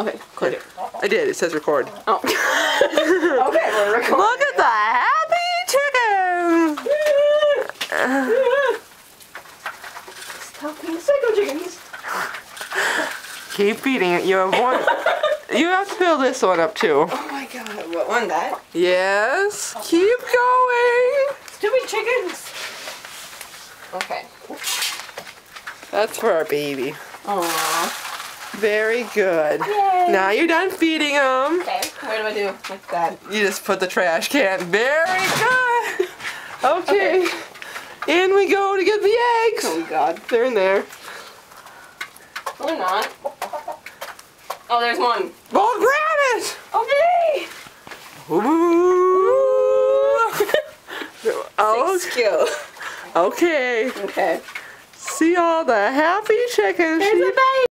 Okay, click. I did. It says record. Oh. Okay, we're recording. Look at the happy chickens. Stop being psycho chickens. Keep feeding it. You have one. You have to fill this one up too. Oh my god, what one that? Yes. Keep going. Stupid chickens. Okay. That's for our baby. Aww. Very good. Yay. Now you're done feeding them. Okay, what do I do with that? You just put the trash can. Very good. Okay. In we go to get the eggs. Oh god. They're in there. No, they're not. Oh, there's one. Well, grab it. Okay. Ooh. Oh, Skill. okay. Okay. See all the happy chickens. There's a baby.